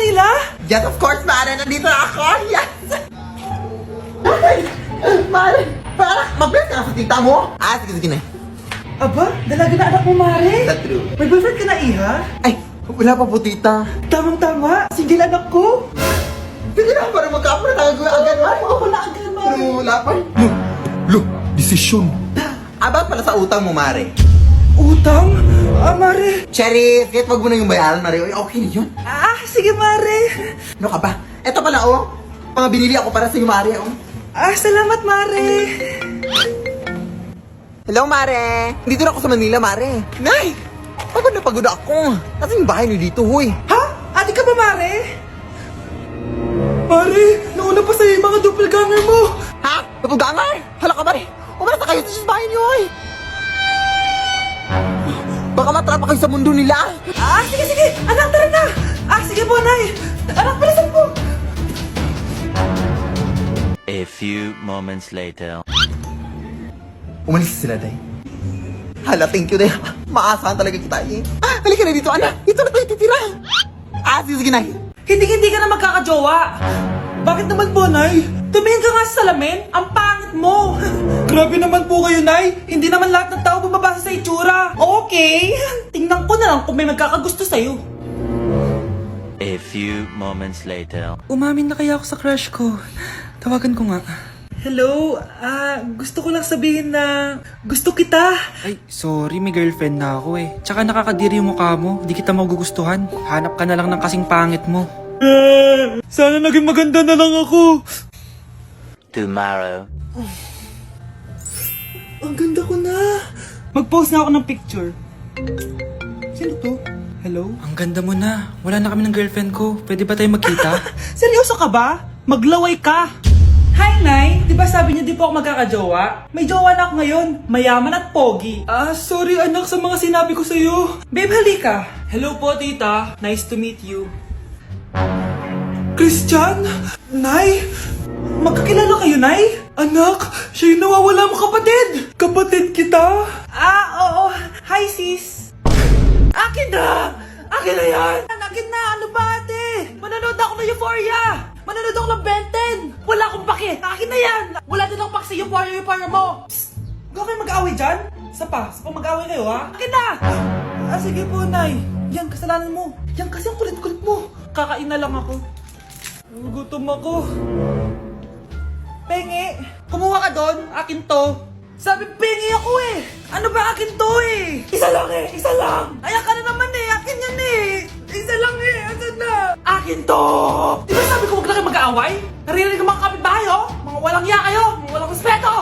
Manila? Yes, of course, Mare. Nandito na ako. Yes! Mare, mag-bless ka na sa tita mo. Sige na. Aba, dalaga na anak mo, Mare. That's true. May boyfriend ka na, Iha? Ay, wala pa po, tita. Tamang-tama, single anak ko. Sige na, para magka-apra na agad, Mare. Ako na agad, Mare. Pero wala pa. Look, desisyon. About pala sa utang mo, Mare. Utang? Mare. Cherry, kahit wag mo na yung bayaran, Mare. Okay na yun. Sige, Mare. Ano ka ba? Eto pala, mga binili ako para sa'yo, Mare, Salamat, Mare. Hello, Mare. Dito na ako sa Manila, Mare. Nay! Pagod na pagod ako. Kasi yung bahay niyo dito, huy. Ha? Ate ka ba, Mare? Mare, nauna pa sa'yo yung mga doppelganger mo. Ha? Napugangar? Hala ka, Mare. Umalas na kayo sa bahay niyo, huy. Baka matrapa kayo sa mundo nila. Sige. Anak, tara na. Sige po, Nay. Anak, bilisan po. A few moments later. Umalis sila, Day. Hala, thank you, Day. Maasahan talaga kita, eh. Halika na dito, anak. Dito na tayo titira. Sige, Nay. Hindi ka na magkakajowa. Bakit naman po, Nay? Tumingin ka nga sa salamin. Ang pangit mo. Grabe naman po kayo, Nay. Hindi naman lahat ng tao bumabasa sa itsura. Okay. Tingnan ko na lang kung may magkakagusto sa'yo. A few moments later. Umamin na kaya ako sa crush ko. Tawagan ko nga. Hello, gusto ko lang sabihin na gusto kita. Ay, sorry, may girlfriend na ako eh. Tsaka nakakadiri yung mukha mo, di kita magugustuhan. Hanap ka na lang ng kasing pangit mo. Sana naging maganda na lang ako. Tomorrow. Ang ganda ko na. Mag-post na ako ng picture. Sino to? Hello? Ang ganda mo na. Wala na kami ng girlfriend ko. Pwede ba tayo magkita? Seryoso ka ba? Maglaway ka. Hi, Nay! Di ba sabi niyo di po ako magkakajowa? May jowa na ako ngayon, mayaman at pogi. Sorry anak sa mga sinabi ko sa'yo. Babe, halika. Hello po, tita. Nice to meet you. Christian? Nay? Magkakilala kayo, Nay? Anak, siya yung nawawala mo kapatid. Kapatid kita? Oo. Hi, sis. Akin na! Akin na yan! Akin na! Ano ba, ate? Manonood ako ng Euphoria! Manonood ako ng Ben 10! Wala akong pake! Akin na yan! Wala din akong pake sa Euphoria mo! Psst! Huwag kayo mag-away dyan? Sa pa mag-away kayo, ha? Akin na! Sige po, Nay. Yan, kasalanan mo. Yan kasi ang kulit-kulit mo. Kakain na lang ako. Gutom ako. Pengi! Kumuha ka doon! Akin to! Sabi, pengi ako eh! Ano ba akin to eh? Isa lang eh! Isa lang! Ayan ka na naman eh! Akin yan eh! Isa lang eh! Asan na? Akin to! Di ba sabi ko huwag na kayo mag-aaway? Narinig ang mga kapitbahay oh! Mga walang iya kayo! Mga walang respeto!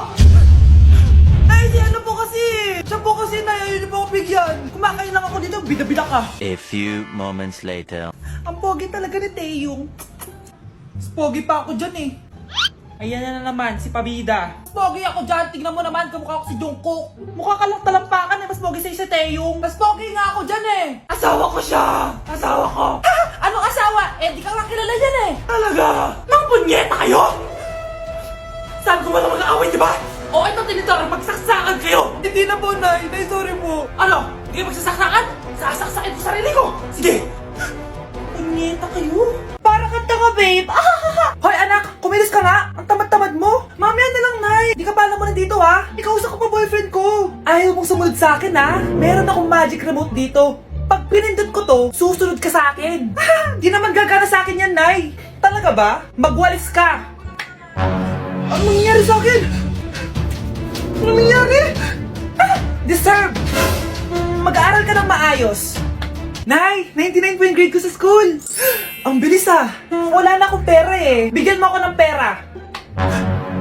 Ay, si ano po kasi! Siya po kasi na yun po ako bigyan! Kumakain lang ako dito, bida-bida ka! A few moments later. Ang pogi talaga ni Taeyong. Mas pogi pa ako dyan eh. Ayan na naman, si Pabida. Mas pogi ako dyan, tignan mo naman, kamukha ako si Jungkook. Mukha ka lang talampakan eh, mas pogi sa'yo si Taeyong. Mas pogi nga ako dyan eh. Asawa ko siya! Asawa ko! Ha? Anong asawa? Di ka lang kilala yan eh. Talaga? Mga punyeta kayo? Saan ko ba na mag-aaway, di ba? O ito tinitara, magsaksakan kayo! Hindi na po, Nay. Nay, sorry po. Ano? Hindi kayo magsasaksakan? Sasaksakin ko sarili ko! Sige! Punyeta kayo? Para kang tanga, babe! Hoy, anak! Kumilos ka nga! Ang tamad-tamad mo! Mamaya na lang, Nay! Di ka pala mo nandito, ha? Ikausap ko pa boyfriend ko! Ayaw mong sumunod sa akin, ha? Meron akong magic remote dito. Pag pinindot ko to, susunod ka sa akin. Di naman gagana sa akin yan, Nay! Talaga ba? Magwalis ka! Ano nangyayari sa akin? Ano nangyayari? Deserve! Mag-aaral ka ng maayos. Nay, 99 po yung grade ko sa school. Ang bilis ah. Wala na akong pera eh. Bigyan mo ako ng pera.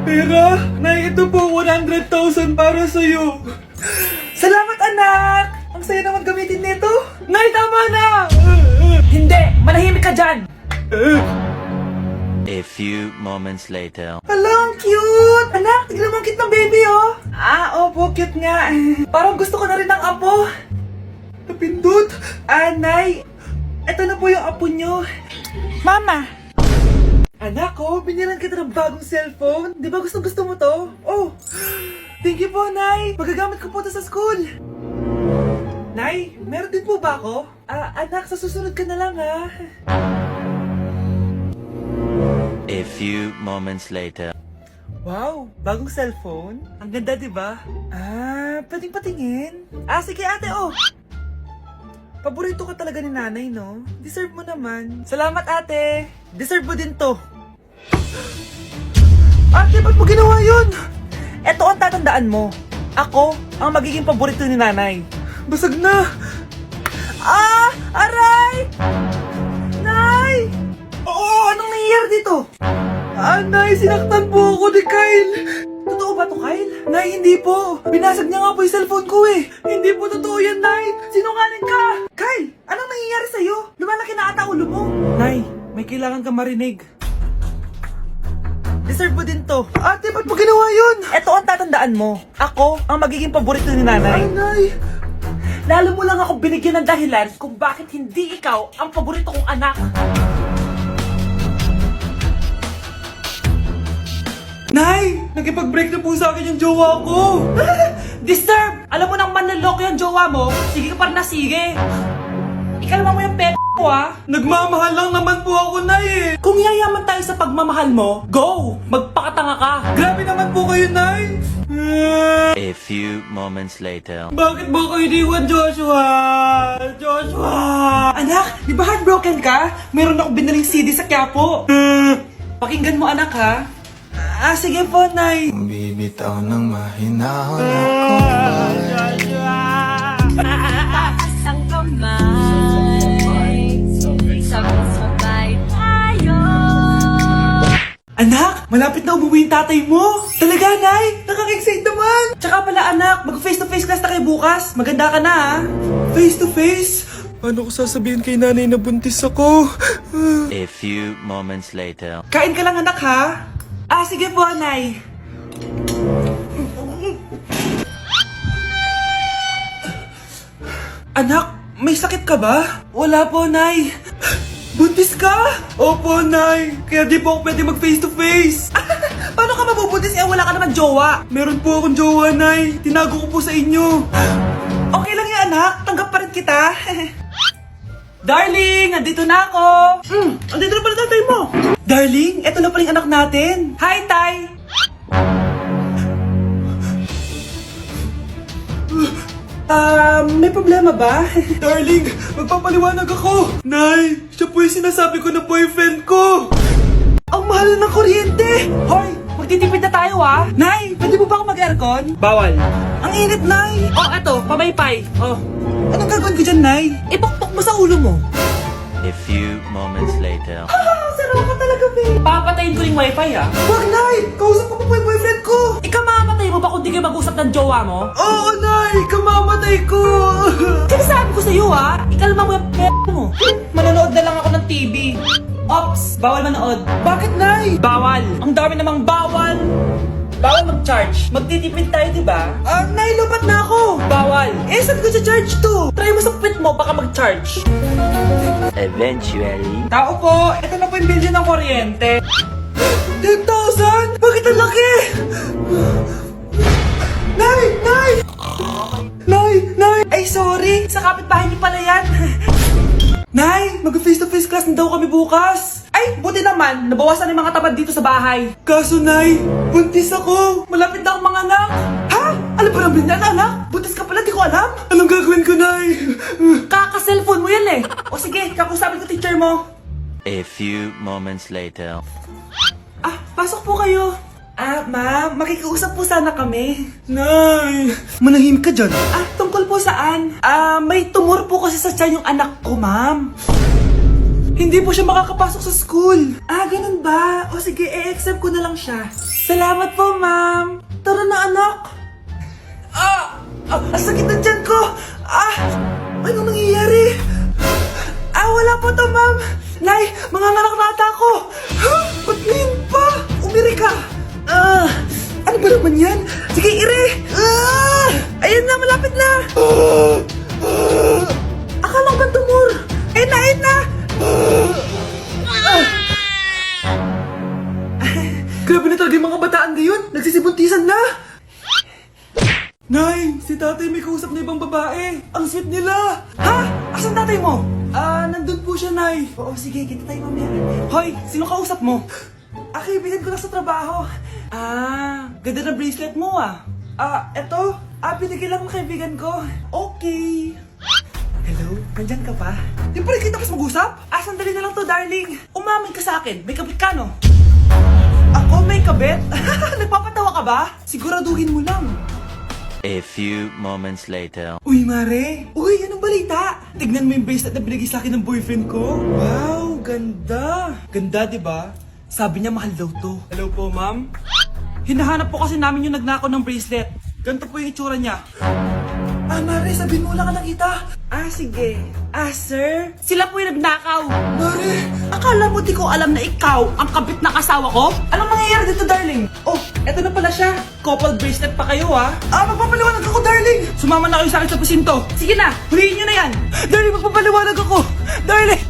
Pera? Nay, ito po 100,000 para sa'yo. Salamat anak. Ang saya naman gamitin nito. Nay, tama na. Hindi, manahimik ka dyan. A few moments later. Hala, ang cute! Anak, tignan mo ang cute ng baby, oh! Opo, cute nga. Parang gusto ko na rin ng apo. Napindot! Nay, eto na po yung apo nyo. Mama! Anak, binilan kita ng bagong cellphone. Di ba gusto mo to? Oh, thank you po, Nay. Magagamit ko po to sa school. Nay, meron din po ba ako? Anak, sa susunod ka na lang, ha? A few moments later. Wow, bagong cellphone? Ang ganda, di ba? Ah, pwedeng patingin? Ah, sige ate, oh. Paborito ka talaga ni nanay, no? Deserve mo naman. Salamat, ate. Deserve mo din to. Ate, ba't mo ginawa yun? Eto ang tatandaan mo. Ako ang magiging paborito ni nanay. Basag na. Ah! Aray! Nay! Oo, anong nangyayari dito? Ah, Nay, sinaktan po ako ni Kyle. Totoo ba to, Kyle? Nay, hindi po. Binasag niya nga po yung cellphone ko eh. Hindi po totoo yan, Nay. Sinungaling ka. Kyle, anong nangyayari sa'yo? Lumalaki na ata ulo mo. Nay, may kailangan kang marinig. Deserve mo din to. Ate, ba't mo ginawa yun? Eto ang tatandaan mo. Ako ang magiging paborito ni nanay. Ay, Nay. Lalo mo lang ako binigyan ng dahilan kung bakit hindi ikaw ang paborito kong anak. Nay! Nakipag-break na po sa akin yung jowa ko! Disturb! Alam mo nang manloloko yung jowa mo, sige ka pa rin na sige! Ikalma mo yung ko ah! Nagmamahal lang naman po ako, Nay eh! Kung yayaman tayo sa pagmamahal mo, go! Magpakatanga ka! Grabe naman po kayo, Nay! A few moments later. Bakit ba kayo iniwan, Joshua? Joshua! Anak, di ba heartbroken ka? Meron ako binaling CD sa Quiapo. Pakinggan mo, anak, ha? Ah, sige po, Nay. Bibitaw ng mahinahon ako. Taas ang kamay, sabay-sabay tayo. Anak, malapit na umuwi yung tatay mo. Talaga, Nay? Nakaka-excite naman. Tsaka pala, anak, mag-face-to-face class na kayo bukas. Maganda ka na, ha? Face-to-face? Paano ko sasabihin kay nanay na buntis ako? A few moments later. Kain ka lang, anak, ha? Ah, sige po, Nay. Anak, may sakit ka ba? Wala po, Nay. Buntis ka? Opo, Nay. Kaya di po ako pwede mag face to face. Paano ka mabubuntis eh wala ka naman jowa? Meron po akong jowa, Nay. Tinago ko po sa inyo. Okay lang yan, anak. Tanggap pa rin kita. Darling, nandito na ako. Andito na pala tatay mo. Darling, eto na pala yung anak natin. Hi, Tay. May problema ba? Darling, magpapaliwanag ako. Nay, siya po yung sinasabi ko na boyfriend ko. Ang mahal ng kuryente. Hoy, magtitipid na tayo ah. Nay, pwede mo ba ako mag-aircon? Bawal. Ang init, Nay. Oh, eto, pamaypay. Oh. Anong gagawin ko dyan, Nay? Ipokpok mo sa ulo mo. A few moments later. Sarap ka talaga, babe. Papatayin ko yung wifi, ah. Wag, Nay! Kausap ko pa po yung boyfriend ko. Ikaw mamamatay mo ba kung di kayo mag-usap ng jowa mo? Oo, Nay! Kamamatay ko! Sinasabi ko sa'yo, ah. Ikalma mo yung mo. Manonood na lang ako ng TV. Ops! Bawal manood. Bakit, Nay? Bawal. Ang dami namang bawal. Bawal mag-charge. Magtitipid tayo, di ba? Nay, lupat na ako. Bawal. Eh, saan ko charge to? Try mo sa puwit mo, baka mag-charge. Eventually. Tao po, ito na po yung bill ng kuryente. 10,000? Bakit ang laki? Nay! Nay! Nay! Nay! Ay, sorry. Sa kapitbahay niyo pala yan. Nay, mag-face-to-face class na daw kami bukas. Ay, buti naman. Nabawasan yung mga tamad dito sa bahay. Kaso, Nay, buntis ako. Malapit na akong mga anak. Ha? Alam ba namin yan, anak? Buntis ka pala, di ko alam. Anong gagawin ko, Nay? Kaka-cellphone mo yan eh. O sige, kakusapin ko teacher mo. A few moments later. Ah, pasok po kayo. Ah, ma'am, makikiusap po sana kami. Nay! Manahimik ka dyan. Ah, tungkol po saan? Ah, may tumor po kasi sa tiyan yung anak ko, ma'am. Hindi po siya makakapasok sa school. Ah, ganun ba? O sige, i-accept ko na lang siya. Salamat po, ma'am. Tara na, anak. Ang sakit na tiyan ko. Anong nangyayari? Wala po to, ma'am. Nay, mga anak na ata ako. Ba't ngayon pa? Umiri ka. Ano ba naman yan? Sige, ire! Ayan na, malapit na! Akala ko ba tumor? Ayun na, ayun na! Grabe na talaga yung mga bataan ngayon! Nagsisibuntisan na! Nay, si tatay may kausap na ibang babae! Ang sweet nila! Ha? Asan tatay mo? Nandun po siya, Nay. Oo, sige, kita tayo mamaya. Hoy, sino kausap mo? kaibigan ko lang sa trabaho. Ganda ng bracelet mo eto. Binigyan lang ng kaibigan ko. Okay. Hello? Nandyan ka pa? Di pa rin kita mas mag-usap? Sandali na lang to, darling. Umamin ka sa akin. May kabit ka, no? Ako may kabit? Nagpapatawa ka ba? Siguraduhin mo lang. A few moments later. Uy, Mare! Uy, anong balita? Tignan mo yung bracelet na binigay sa akin ng boyfriend ko. Wow, ganda! Ganda, di ba? Sabi niya mahal daw to. Hello po, ma'am? Hinahanap po kasi namin yung nagnakaw ng bracelet. Ganito po yung itsura niya. Mare, sabihin mo lang ka nakita. Sige. Sir? Sila po yung nagnakaw. Mare, akala mo di ko alam na ikaw ang kabit ng asawa ko? Anong nangyayari dito, darling? Eto na pala siya. Couple bracelet pa kayo, magpapaliwanag ako, darling. Sumama na kayo sa akin sa presinto. Sige na, huliin nyo na yan. Darling, magpapaliwanag ako. Darling!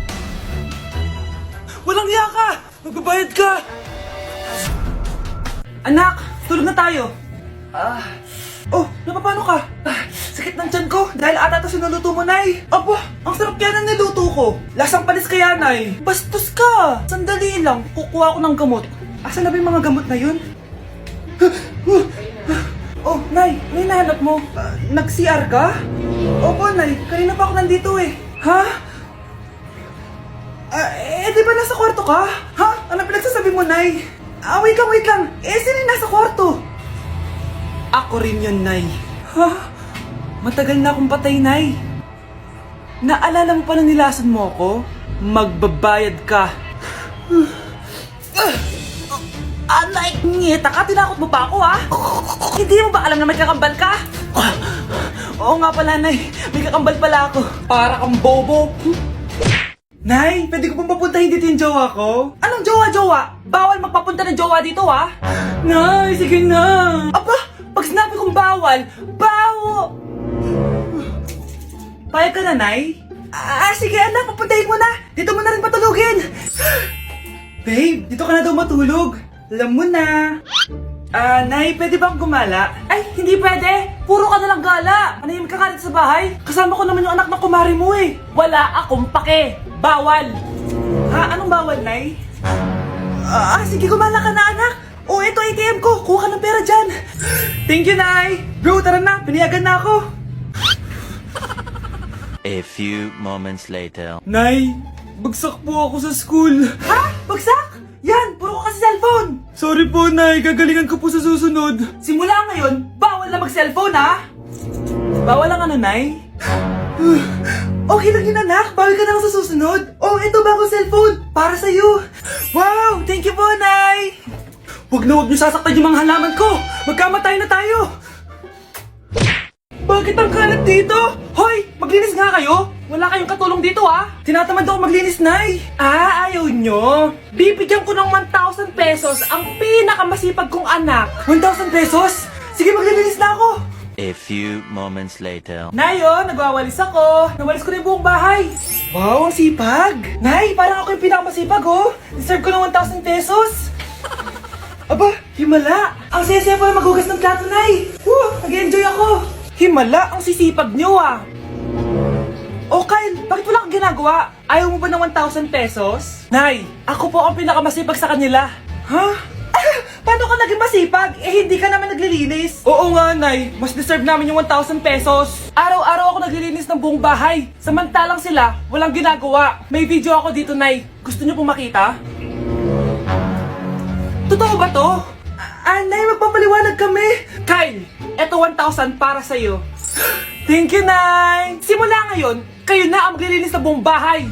Walang hiya ka. Magbabayad ka. Anak, tulog na tayo. Napapano ka? Sakit ng tiyan ko dahil ata ito sinuluto mo, Nay. Ang sarap kaya ng niluto ko. Lasang panis kaya, Nay. Bastos ka. Sandali lang, kukuha ko ng gamot. Asan na ba yung mga gamot na yun? Nay, may nahanap mo. Nag-CR ka? Opo, Nay. Kanina pa ako nandito eh. Ha? Di ba nasa kwarto ka? Ha? Ano pinagsasabi mo, Nay? Wait lang. Sino yung nasa kwarto? Ako rin yun, Nay. Matagal na akong patay, Nay. Naalala mo pa na nilason mo ako? Magbabayad ka. Nay, ngita ka, tinakot mo pa ako, Hindi mo ba alam na may kakambal ka? Oo nga pala, Nay. May kakambal pala ako. Para kang bobo. Nay, pwede ko pong papuntahin dito yung jowa ko? Anong jowa-jowa? Bawal magpapunta ng jowa dito, Nay, sige na. Pag sinabi kong bawal, bawo! Payag ka na, Nay? Sige anak, papuntahin mo na. Dito mo na rin patulugin. Babe, dito ka na daw matulog. Alam mo na. Nay, pwede bang gumala? Ay, hindi pwede. Puro ka na lang gala. Manahimik ka nga dito sa bahay. Kasama ko naman yung anak ng kumari mo eh. Wala akong pake. Bawal. Anong bawal, Nay? Sige, gumala ka na, anak. Ito ATM ko. Kuha ka ng pera dyan. Thank you, Nay. Bro, tara na. Pinayagan na ako. A few moments later. Nay, bagsak po ako sa school. Bagsak? Yan, puro ka kasi cellphone. Sorry po, Nay. Gagalingan ko po sa susunod. Simula ngayon, bawal na mag-cellphone, Bawal lang Nay? Okay lang yun, anak. Bawal ka na lang sa susunod. Ito bagong cellphone. Para sa'yo. Wow, thank you po, Nay. Huwag niyo sasaktan yung mga halaman ko. Magkamatay na tayo. Bakit ang kalat dito? Hoy, maglinis nga kayo. Wala kayong katulong dito, Tinatamad ako maglinis, Nay. Ayaw nyo. Bibigyan ko ng 1,000 pesos ang pinakamasipag kong anak. 1,000 pesos? Sige, maglilinis na ako. A few moments later. Nay, nagwawalis ako. Nawalis ko na yung buong bahay. Wow, ang sipag. Nay, parang ako yung pinakamasipag, Deserve ko ng 1,000 pesos. Himala. Ang saya-saya pala maghugas ng plato, Nay. Nag-enjoy ako. Himala, ang sisipag nyo, Kyle, bakit wala kang ginagawa? Ayaw mo ba ng 1,000 pesos? Nay, ako po ang pinakamasipag sa kanila. Paano ka naging masipag? Hindi ka naman naglilinis. Oo nga, Nay. Mas deserve namin yung 1,000 pesos. Araw-araw ako naglilinis ng buong bahay. Samantalang sila, walang ginagawa. May video ako dito, Nay. Gusto niyo pong makita? Totoo ba to? Nay, magpapaliwanag kami. Kyle, eto 1,000 para sa'yo. Thank you, Nay. Simula ngayon, kayo na ang maglilinis ng buong bahay.